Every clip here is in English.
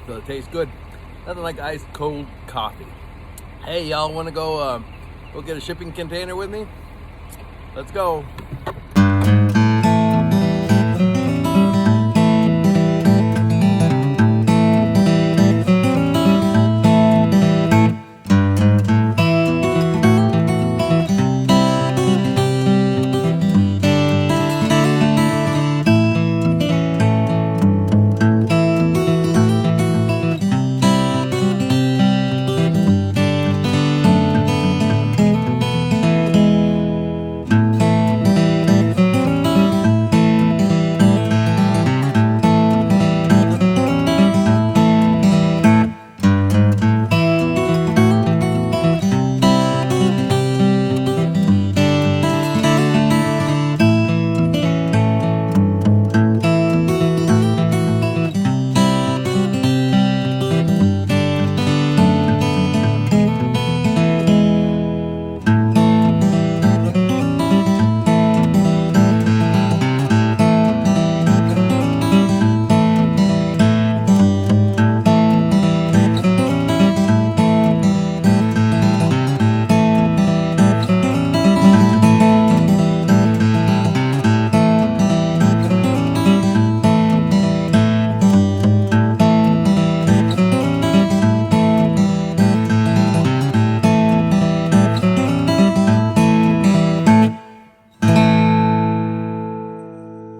so it tastes good. Nothing like ice cold coffee. Hey, y'all want to go get a shipping container with me? Let's go.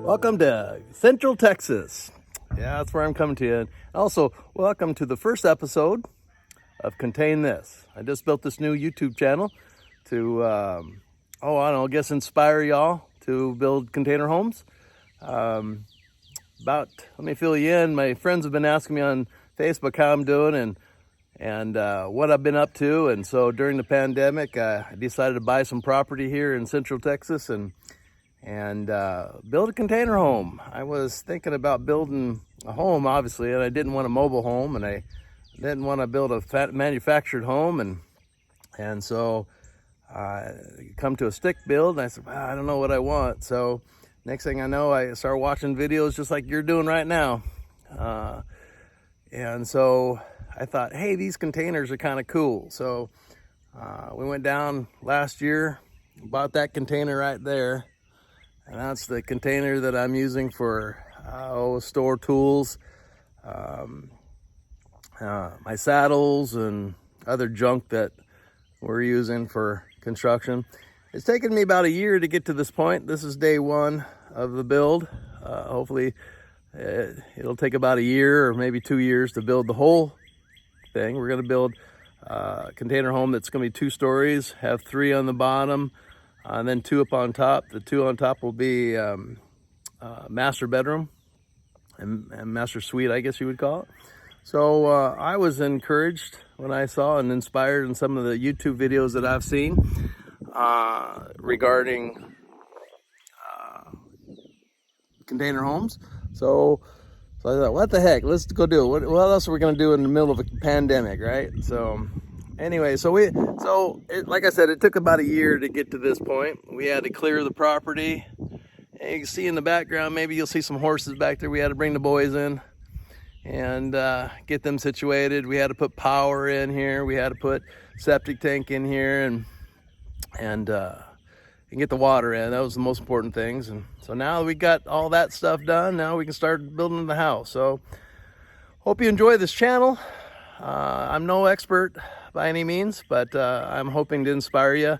Welcome to Central Texas. Yeah, that's where I'm coming to you. And also, welcome to the first episode of Contain This. I just built this new YouTube channel to, I don't know, I guess inspire y'all to build container homes. Let me fill you in. My friends have been asking me on Facebook how I'm doing and what I've been up to. And so during the pandemic, I decided to buy some property here in Central Texas and build a container home. I was thinking about building a home, obviously, and I didn't want a mobile home, and I didn't want to build a manufactured home, and so I come to a stick build, and I said, I don't know what I want. So next thing I know, I started watching videos just like you're doing right now, and so I thought, hey, these containers are kind of cool. So we went down last year, bought that container right there. And that's the container that I'm using for store tools, my saddles and other junk that we're using for construction. It's taken me about a year to get to this point. This is day one of the build. Hopefully it'll take about a year or maybe 2 years to build the whole thing. We're going to build a container home that's going to be 2 stories, have 3 on the bottom, and then 2 up on top. The 2 on top will be master bedroom and master suite, I guess you would call it. So I was encouraged when I saw and inspired in some of the YouTube videos that I've seen regarding container homes. So I thought, what the heck? Let's go do it. What else are we going to do in the middle of a pandemic, right? So anyway, like I said, it took about a year to get to this point. We had to clear the property. And you can see in the background, maybe you'll see some horses back there. We had to bring the boys in and get them situated. We had to put power in here. We had to put septic tank in here and get the water in. That was the most important things. And so now we got all that stuff done. Now we can start building the house. So hope you enjoy this channel. I'm no expert by any means, but I'm hoping to inspire you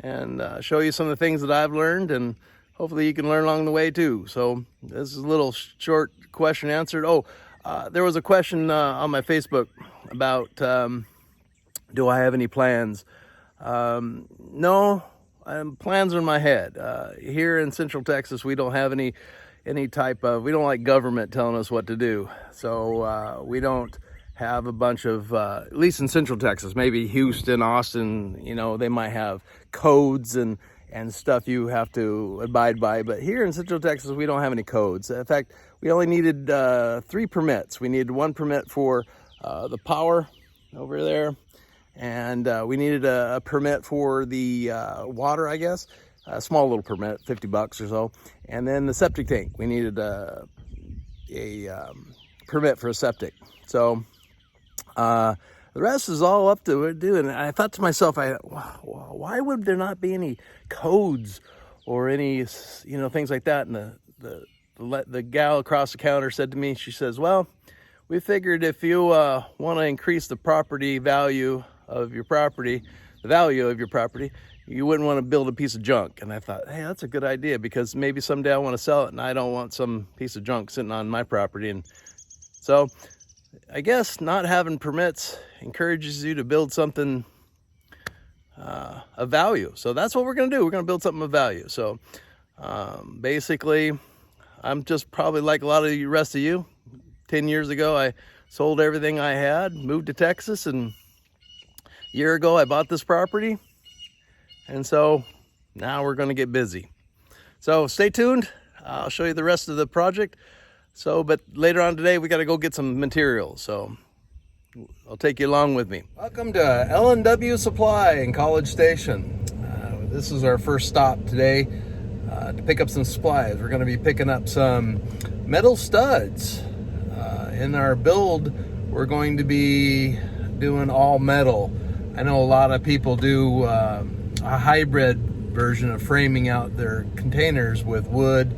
and show you some of the things that I've learned, and hopefully you can learn along the way too. So this is a little short question answered. There was a question on my Facebook about do I have any plans? No, plans are in my head. Here in Central Texas, we don't have any type of, we don't like government telling us what to do. So we don't have a bunch of, at least in Central Texas, maybe Houston, Austin, they might have codes and stuff you have to abide by. But here in Central Texas, we don't have any codes. In fact, we only needed 3 permits. We needed 1 permit for the power over there, and we needed a permit for the water, I guess, a small little permit, $50 or so. And then the septic tank, we needed a permit for a septic. So the rest is all up to it, dude. And I thought to myself, why would there not be any codes or any, you know, things like that? And the gal across the counter said to me, she says, well, we figured if you want to increase the property value of your property, the value of your property, you wouldn't want to build a piece of junk. And I thought, hey, that's a good idea, because maybe someday I want to sell it and I don't want some piece of junk sitting on my property. And so I guess not having permits encourages you to build something of value. So that's what we're going to do. We're going to build something of value. So basically, I'm just probably like a lot of the rest of you. 10 years ago, I sold everything I had, moved to Texas, and a year ago, I bought this property. And so now we're going to get busy. So stay tuned. I'll show you the rest of the project. But later on today, we got to go get some materials. So I'll take you along with me. Welcome to L&W Supply in College Station. This is our first stop today to pick up some supplies. We're going to be picking up some metal studs. In our build, we're going to be doing all metal. I know a lot of people do a hybrid version of framing out their containers with wood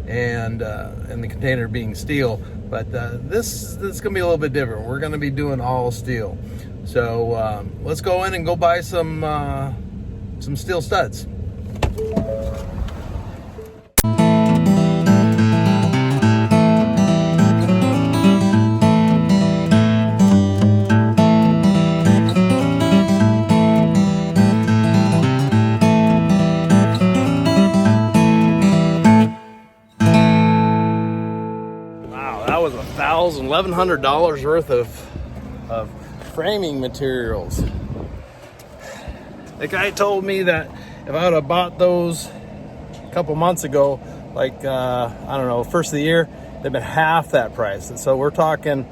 and the container being steel, but this is gonna be a little bit different. We're gonna be doing all steel. So let's go in and go buy some steel studs. $1,100 worth of framing materials. The guy told me that if I would have bought those a couple months ago, like I don't know, first of the year, they've been half that price. And so we're talking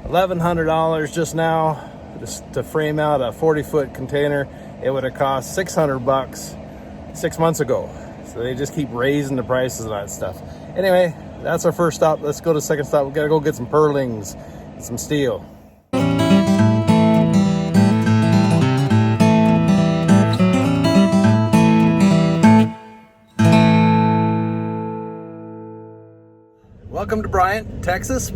$1,100 just now just to frame out a 40-foot container. It would have cost $600 6 months ago. So they just keep raising the prices of that stuff. Anyway, that's our first stop. Let's go to the second stop. We gotta go get some purlings and some steel. Welcome to Bryant, Texas.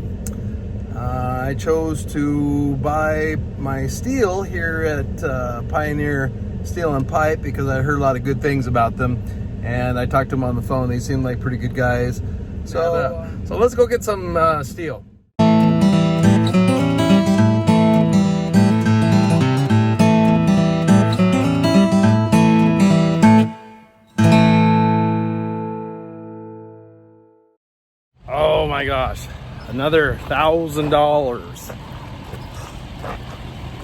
I chose to buy my steel here at Pioneer Steel and Pipe because I heard a lot of good things about them, and I talked to them on the phone. They seem like pretty good guys. So let's go get some steel. Oh my gosh, another $1,000.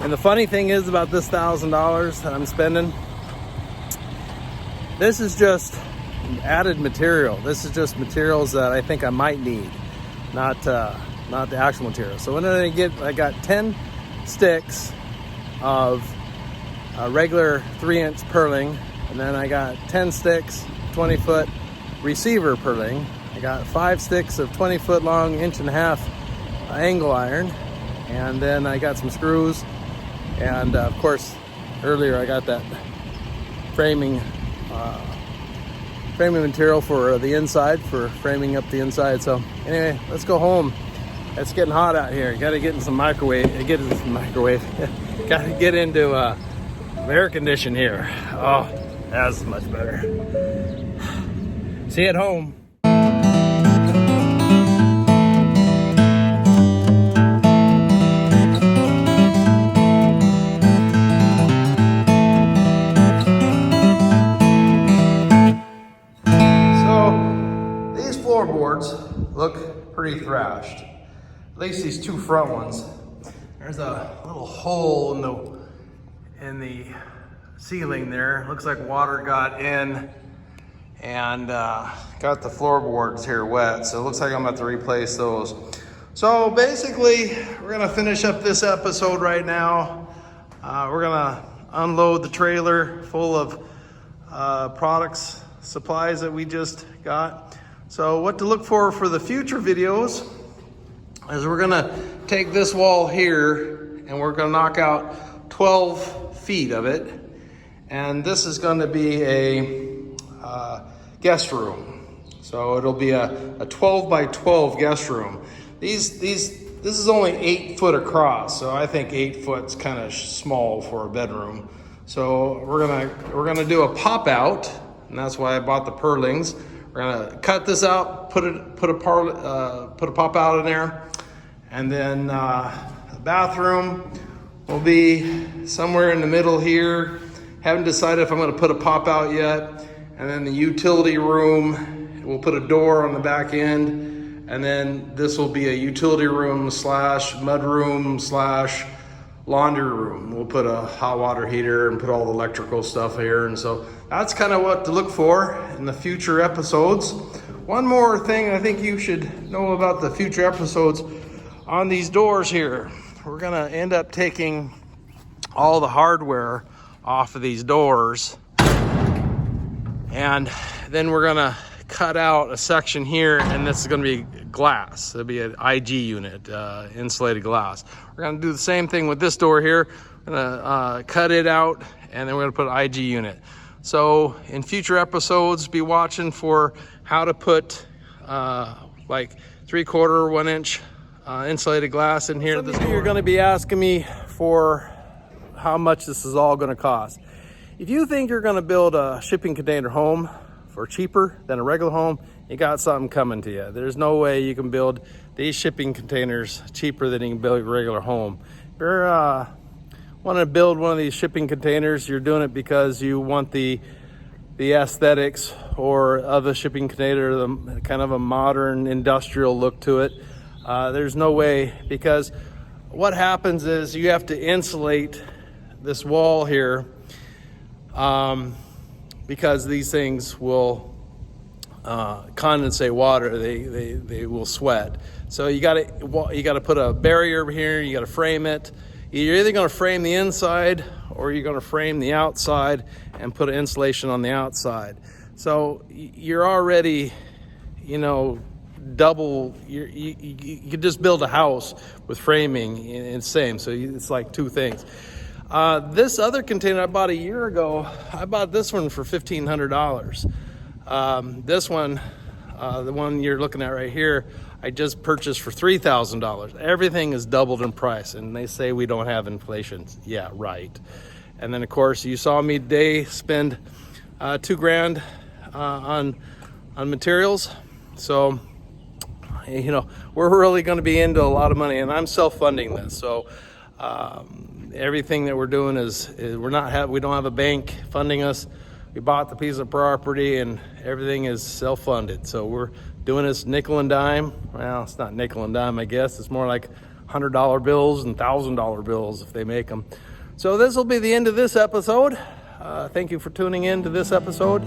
And the funny thing is about this $1,000 that I'm spending, this is just added material. This is just materials that I think I might need, not the actual material. So when I got 10 sticks of regular 3-inch purling, and then I got 10 sticks 20-foot receiver purling. I got 5 sticks of 20-foot long 1.5-inch angle iron, and then I got some screws, and of course earlier I got that framing material for the inside, for framing up the inside. So anyway, let's go home. It's getting hot out here. Got to get in some microwave. Got to get into air condition here. Oh, that's much better. See you at home. Floorboards look pretty thrashed. At least these 2 front ones. There's a little hole in the ceiling there. Looks like water got in and got the floorboards here wet. So it looks like I'm about to replace those. So basically, we're gonna finish up this episode right now. We're gonna unload the trailer full of products, supplies that we just got. So what to look for the future videos, is we're gonna take this wall here and we're gonna knock out 12 feet of it. And this is gonna be a guest room. So it'll be a 12 by 12 guest room. This is only 8 foot across, so I think 8 foot's kind of small for a bedroom. So we're gonna do a pop out, and that's why I bought the purlings. We're gonna cut this out, put a pop out in there, and then the bathroom will be somewhere in the middle here. Haven't decided if I'm gonna put a pop out yet. And then the utility room, we'll put a door on the back end, and then this will be a utility room slash mud room slash laundry room. We'll put a hot water heater and put all the electrical stuff here. And so that's kind of what to look for in the future episodes. One more thing I think you should know about the future episodes on these doors here. We're gonna end up taking all the hardware off of these doors, and then we're gonna cut out a section here, and this is gonna be glass. It'll be an IG unit, insulated glass. We're gonna do the same thing with this door here. We're gonna cut it out, and then we're gonna put an IG unit. So in future episodes, be watching for how to put like 3/4, 1 inch insulated glass in here. Some of you are gonna be asking me for how much this is all gonna cost. If you think you're gonna build a shipping container home for cheaper than a regular home, you got something coming to you. There's no way you can build these shipping containers cheaper than you can build a regular home. If you're want to build one of these shipping containers, you're doing it because you want the aesthetics or of a shipping container, the kind of a modern industrial look to it. There's no way, because what happens is you have to insulate this wall here, because these things will condensate water. They will sweat. So you got to put a barrier over here. You got to frame it. You're either going to frame the inside or you're going to frame the outside and put an insulation on the outside. So you're already, double. You could just build a house with framing and same. So it's like two things. This other container I bought a year ago, I bought this one for $1,500. This one, the one you're looking at right here, I just purchased for $3,000. Everything is doubled in price, and they say we don't have inflation. Yeah, right. And then of course you saw me today spend $2,000 on materials. So we're really going to be into a lot of money, and I'm self-funding this. So everything that we're doing is we don't have a bank funding us. We bought the piece of property, and everything is self-funded. So we're doing this nickel and dime. Well, it's not nickel and dime, I guess. It's more like $100 bills and $1,000 bills if they make them. So this will be the end of this episode. Thank you for tuning in to this episode.